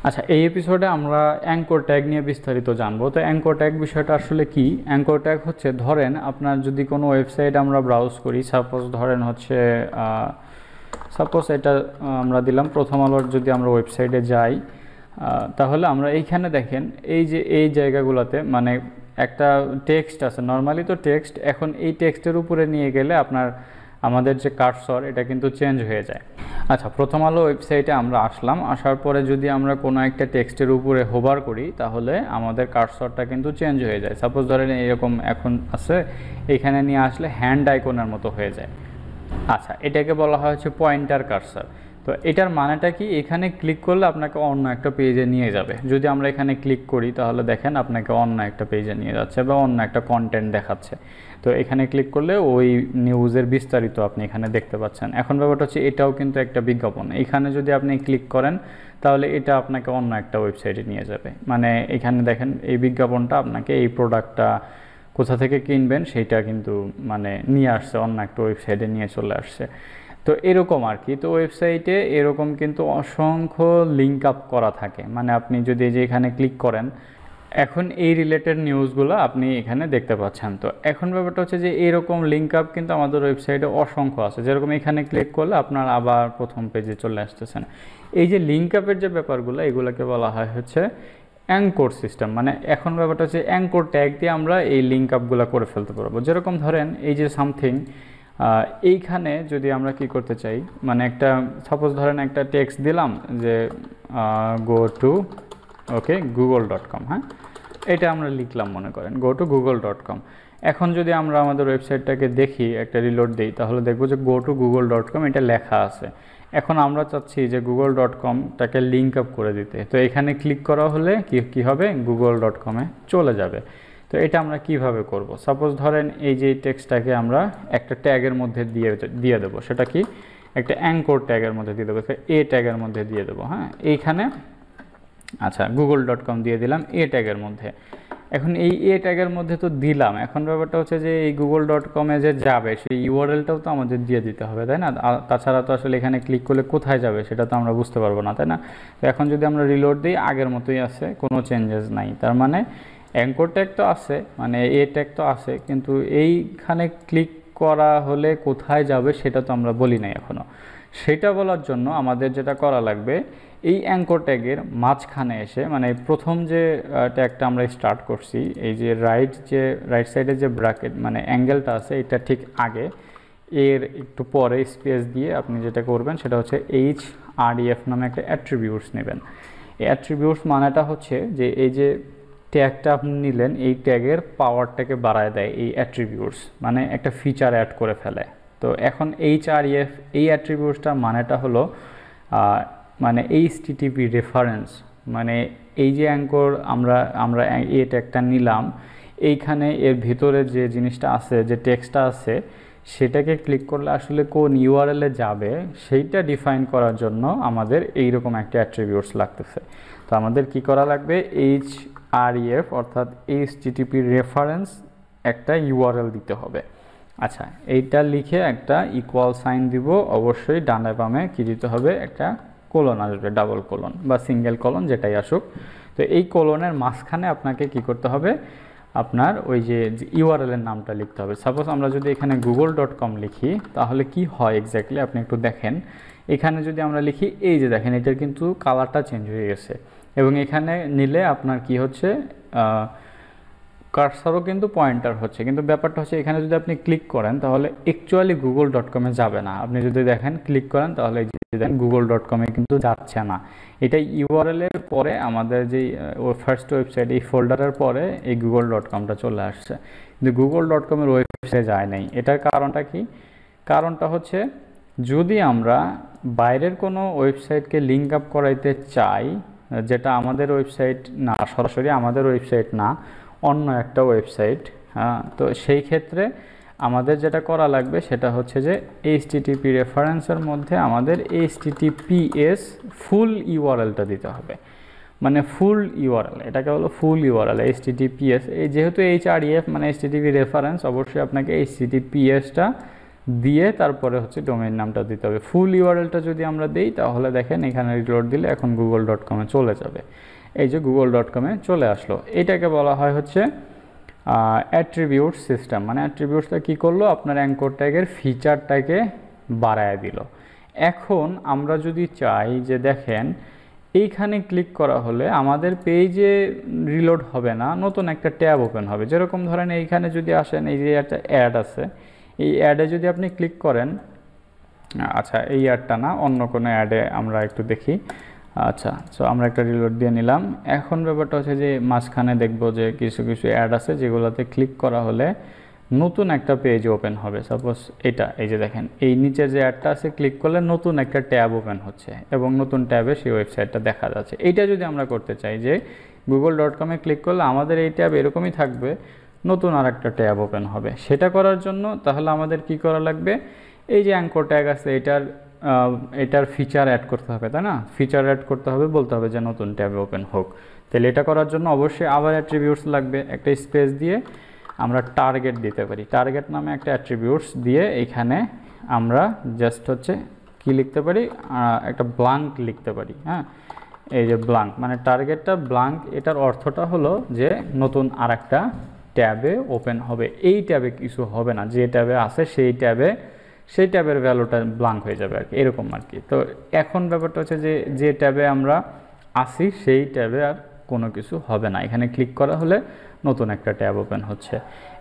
আচ্ছা, এই এপিসোডে আমরা অ্যাঙ্কর ট্যাগ নিয়ে বিস্তারিত জানবো। তো অ্যাঙ্কর ট্যাগ বিষয়টা আসলে কি? অ্যাঙ্কর ট্যাগ হচ্ছে, ধরেন আপনার যদি কোনো ওয়েবসাইট আমরা ব্রাউজ করি, সাপোজ ধরেন হচ্ছে সাপোজ এটা আমরা দিলাম প্রথম আলোর, যদি আমরা ওয়েবসাইটে যাই তাহলে আমরা এইখানে দেখেন এই যে এই জায়গাগুলোতে মানে একটা টেক্সট আছে, নর্মালি তো টেক্সট, এখন এই টেক্সটের উপরে নিয়ে গেলে আমাদের যে কার্সর এটা কিন্তু চেঞ্জ হয়ে যায়। আচ্ছা, প্রথম আলো ওয়েবসাইটে আমরা আসলাম, আসার পরে যদি আমরা কোনো একটা টেক্সটের উপরে হোভার করি তাহলে আমাদের কার্সরটা কিন্তু চেঞ্জ হয়ে যায়। সাপোজ ধরেন এরকম এখন আছে, এখানে নিয়ে আসলে হ্যান্ড আইকনের মতো হয়ে যায়। আচ্ছা, এটাকে বলা হয় হচ্ছে পয়েন্টার কার্সর। তো এটার মানেটা কি? এখানে ক্লিক করলে আপনাকে অন্য একটা পেজে নিয়ে যাবে। যদি আমরা এখানে ক্লিক করি তাহলে দেখেন আপনাকে অন্য একটা পেজে নিয়ে যাচ্ছে বা অন্য একটা কন্টেন্ট দেখাচ্ছে। তো এখানে ক্লিক করলে ওই নিউজের বিস্তারিত আপনি এখানে দেখতে পাচ্ছেন। এখন ব্যাপারটা হচ্ছে এটাও কিন্তু একটা বিজ্ঞাপন। এখানে যদি আপনি ক্লিক করেন তাহলে এটা আপনাকে অন্য একটা ওয়েবসাইটে নিয়ে যাবে। মানে এখানে দেখেন এই বিজ্ঞাপনটা আপনাকে এই প্রোডাক্টটা কোথা থেকে কিনবেন সেইটা কিন্তু মানে নিয়ে আসছে, অন্য একটা ওয়েবসাইটে নিয়ে চলে আসছে। তো এরকম আর কি। তো ওয়েবসাইটে এরকম কিন্তু অসংখ্য লিঙ্ক আপ করা থাকে। মানে আপনি যদি এই যে এখানে ক্লিক করেন, এখন এই রিলেটেড নিউজগুলো আপনি এখানে দেখতে পাচ্ছেন। তো এখন ব্যাপারটা হচ্ছে যে এরকম লিঙ্ক আপ কিন্তু আমাদের ওয়েবসাইটে অসংখ্য আছে। যেরকম এখানে ক্লিক করলে আপনার আবার প্রথম পেজে চলে আসতেছেন। এই যে লিঙ্ক আপের যে ব্যাপারগুলো, এগুলোকে বলা হয় হচ্ছে অ্যাঙ্কর সিস্টেম। মানে এখন ব্যাপারটা হচ্ছে অ্যাঙ্কর ট্যাগ দিয়ে আমরা এই লিঙ্ক আপগুলো করে ফেলতে পারবো। যেরকম ধরেন এই যে সামথিং, এইখানে যদি আমরা কি করতে চাই, মানে একটা সাপোজ ধরেন একটা টেক্সট দিলাম যে গো টু google.com। হ্যাঁ, এটা আমরা লিখলাম, মনে করেন গো টু google.com। এখন যদি আমরা আমাদের ওয়েবসাইটটাকে দেখি, একটা রিলোড দিই, তাহলে দেখবো যে গো টু google.com এটা লেখা আছে। এখন আমরা চাচ্ছি যে google.comটাকে লিঙ্ক আপ করে দিতে। তো এখানে ক্লিক করা হলে কি হবে, google.com-এ চলে যাবে। তো এটা আমরা কিভাবে করব? সাপোজ ধরেন এই যে টেক্সটটাকে আমরা একটা ট্যাগের মধ্যে দিয়ে দেবো। সেটা কি? একটা অ্যাঙ্কর ট্যাগের মধ্যে দিয়ে দেবো, এ ট্যাগের মধ্যে দিয়ে দেবো। হ্যাঁ, এইখানে আচ্ছা google.com দিয়ে দিলাম এ ট্যাগের মধ্যে। এখন এই এ ট্যাগের মধ্যে তো দিলাম, এখন ব্যাপারটা হচ্ছে যে এই google.com-এ যে যাবে সেই ইউআরএলটাও তো আমাদের দিয়ে দিতে হবে, তাই না? তাছাড়া তো আসলে এখানে ক্লিক করলে কোথায় যাবে সেটা তো আমরা বুঝতে পারবো না, তাই না? তো এখন যদি আমরা রিলোড দিই, আগের মতোই আছে, কোনো চেঞ্জেস নাই। তার মানে অ্যাঙ্কর ট্যাগ তো আছে, মানে এ ট্যাগ তো আছে, কিন্তু এইখানে ক্লিক করা হলে কোথায় যাবে সেটা তো আমরা বলি নাই এখনও। সেটা বলার জন্য আমাদের যেটা করা লাগবে, এই অ্যাঙ্কর ট্যাগের মাঝখানে এসে, মানে প্রথম যে ট্যাগটা আমরা স্টার্ট করছি, এই যে রাইট সাইডে যে ব্র্যাকেট মানে অ্যাঙ্গেলটা আছে, এটা ঠিক আগে, এর একটু পরে স্পেস দিয়ে আপনি যেটা করবেন সেটা হচ্ছে HREF নামে একটা অ্যাট্রিবিউটস নেবেন। এই অ্যাট্রিবিউটস মানেটা হচ্ছে যে এই যে ট্যাগটা আপনি নিলেন, এই ট্যাগের পাওয়ারটাকে বাড়ায় দেয় এই অ্যাট্রিবিউটস, মানে একটা ফিচার অ্যাড করে ফেলে। তো এখন HREF এই অ্যাট্রিবিউটসটার মানেটা হলো মানে HTTP রেফারেন্স। মানে এই যে অ্যাঙ্কর আমরা এই ট্যাগটা নিলাম, এইখানে এর ভিতরে যে জিনিসটা আছে, যে টেক্সটটা আছে, সেটাকে ক্লিক করলে আসলে কোন ইউআরএলে যাবে সেইটা ডিফাইন করার জন্য আমাদের এইরকম একটা অ্যাট্রিবিউটস লাগতেছে। তো আমাদের কি করা লাগবে, HREF অর্থাৎ HTTP রেফারেন্স একটা ইউআরএল দিতে হবে। আচ্ছা, এইটা লিখে একটা ইকুয়াল সাইন দিব, অবশ্যই ডানে বামে কি দিতে হবে, একটা কোলন আসবে, ডাবল কোলন বা সিঙ্গেল কোলন যেটাই আসুক। তো এই কোলনের মাঝখানে আপনাকে কি করতে হবে, আপনার ওই যে ইউআরএলের নামটা লিখতে হবে। সাপোজ আমরা যদি এখানে google.com লিখি তাহলে কি হয় এক্স্যাক্টলি আপনি একটু দেখেন। এখানে যদি আমরা লিখি, এই যে দেখেন এটার কিন্তু কালারটা চেঞ্জ হয়ে গেছে, এবং এখানে নিলে আপনার কি হচ্ছে, কার্সারও কিন্তু পয়েন্টার হচ্ছে। কিন্তু ব্যাপারটা হচ্ছে এখানে যদি আপনি ক্লিক করেন তাহলে অ্যাকচুয়ালি google.com-এ যাবে না। আপনি যদি দেখেন ক্লিক করেন তাহলে google.com-এ কিন্তু যাচ্ছে না। এটা ইউআরএল-এর পরে আমাদের যেই ফার্স্ট ওয়েবসাইট, এই ফোল্ডারের পরে এই google.com-টা চলে আসছে, কিন্তু google.com-এর ওয়েবসাইটে যায় নাই। এটার কারণটা কি? কারণটা হচ্ছে যদি আমরা বাইরের কোনো ওয়েবসাইটকে লিঙ্ক আপ করাইতে চাই, যেটা আমাদের ওয়েবসাইট না, সরাসরি আমাদের ওয়েবসাইট না, অন্য একটা ওয়েবসাইট, হ্যাঁ, তো সেই ক্ষেত্রে আমাদের যেটা করা লাগবে সেটা হচ্ছে যে HTTP রেফারেন্সের মধ্যে আমাদের HTTPS ফুল ইউআরএলটা দিতে হবে। মানে ফুল ইউআরএল, এটাকে হলো ফুল ইউআরএল HTTPS। এই যেহেতু HREF মানে HTTP রেফারেন্স, অবশ্যই আপনাকে HTTPS-টা দিয়ে তারপরে হচ্ছে ডোমেইন নামটা দিতে হবে। ফুল ইউআরএলটা যদি আমরা দিই তাহলে দেখেন এখানে রিলোড দিলে এখন google.com এ চলে যাবে। এই যে google.com এ চলে আসলো। এটাকে বলা হয় হচ্ছে অ্যাট্রিবিউট সিস্টেম। মানে অ্যাট্রিবিউটসটা কী করলো, আপনার অ্যাঙ্কর ট্যাগের ফিচারটাকে বাড়ায় দিল। এখন আমরা যদি চাই যে দেখেন এইখানে ক্লিক করা হলে আমাদের পেজে রিলোড হবে না, নতুন একটা ট্যাব ওপেন হবে। যেরকম ধরেন এইখানে যদি আসেন, এই যে একটা অ্যাড আছে, এই অ্যাডে যদি আপনি ক্লিক করেন, আচ্ছা এই অ্যাডটা না, অন্য কোনো অ্যাডে আমরা একটু দেখি। আচ্ছা, সো আমরা একটা রিলোড দিয়ে নিলাম। এখন ব্যাপারটা হচ্ছে যে মাঝখানে দেখব যে কিছু কিছু অ্যাড আছে যেগুলোতে ক্লিক করা হলে নতুন একটা পেজ ওপেন হবে। সাপোজ এটা, এই যে দেখেন এই নিচে যে অ্যাডটা আছে, ক্লিক করলে নতুন একটা ট্যাব ওপেন হচ্ছে এবং নতুন ট্যাবে সেই ওয়েবসাইটটা দেখা যাচ্ছে। এইটা যদি আমরা করতে চাই যে google.com এ ক্লিক করলে আমাদের এই ট্যাব এরকমই থাকবে, নতুন আর একটা ট্যাব ওপেন হবে, সেটা করার জন্য তাহলে আমাদের কি করা লাগবে, এই যে অ্যাঙ্কর ট্যাগ আছে এটার ফিচার অ্যাড করতে হবে, তাই না? ফিচার অ্যাড করতে হবে, বলতে হবে যে নতুন ট্যাবে ওপেন হোক। তাহলে এটা করার জন্য অবশ্যই আবার অ্যাট্রিবিউটস লাগবে। একটা স্পেস দিয়ে আমরা টার্গেট দিতে পারি। টার্গেট নামে একটা অ্যাট্রিবিউটস দিয়ে এখানে আমরা জাস্ট হচ্ছে কি লিখতে পারি, একটা ব্লাঙ্ক লিখতে পারি। হ্যাঁ, এই যে ব্লাঙ্ক মানে টার্গেটটা ব্লাঙ্ক, এটার অর্থটা হলো যে নতুন আর একটা ট্যাবে ওপেন হবে। এই ট্যাবে কিছু হবে না, যে ট্যাবে আছে সেই ট্যাবের ভ্যালুটা ব্লাঙ্ক হয়ে যাবে আর কি, এরকম আর কি। তো এখন ব্যাপারটা হচ্ছে যে ট্যাবে আমরা আসি সেই ট্যাবে আর কোনো কিছু হবে না। এখানে ক্লিক করা হলে নতুন একটা ট্যাব ওপেন হচ্ছে।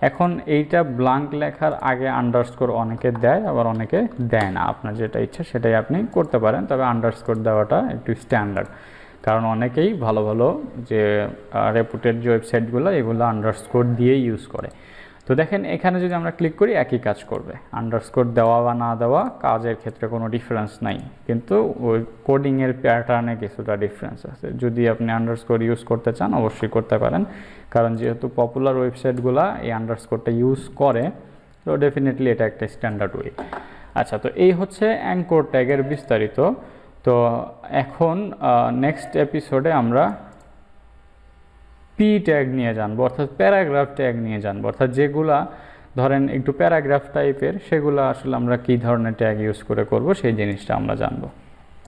এখন এইটা ব্লাঙ্ক লেখার আগে আন্ডারস্কোর অনেকে দেয়, আবার অনেকে দেয় না। আপনার যেটা ইচ্ছা সেটাই আপনি করতে পারেন, তবে আন্ডারস্কোর দেওয়াটা একটু স্ট্যান্ডার্ড, কারণ অনেকেই ভালো ভালো যে রেপুটেড যে ওয়েবসাইটগুলো এগুলো আন্ডারস্কোর দিয়েই ইউজ করে। তো দেখেন এখানে যদি আমরা ক্লিক করি একই কাজ করবে। আন্ডারস্কোর দেওয়া বা না দেওয়া কাজের ক্ষেত্রে কোনো ডিফারেন্স নাই, কিন্তু ওই কোডিংয়ের প্যাটার্নে কিছুটা ডিফারেন্স আছে। যদি আপনি আন্ডারস্কোর ইউজ করতে চান অবশ্যই করতে পারেন, কারণ যেহেতু পপুলার ওয়েবসাইটগুলো এই আন্ডারস্কোরটা ইউজ করে, তো ডেফিনেটলি এটা একটা স্ট্যান্ডার্ড ওয়ে। আচ্ছা, তো এই হচ্ছে অ্যাঙ্কর ট্যাগের বিস্তারিত। তো এখন নেক্সট এপিসোডে আমরা পি ট্যাগ নিয়ে জানবো, অর্থাৎ প্যারাগ্রাফ ট্যাগ নিয়ে জানবো, অর্থাৎ যেগুলা ধরেন একটু প্যারাগ্রাফ টাইপের, সেগুলো আসলে আমরা কী ধরনের ট্যাগ ইউজ করে করব সেই জিনিসটা আমরা জানবো।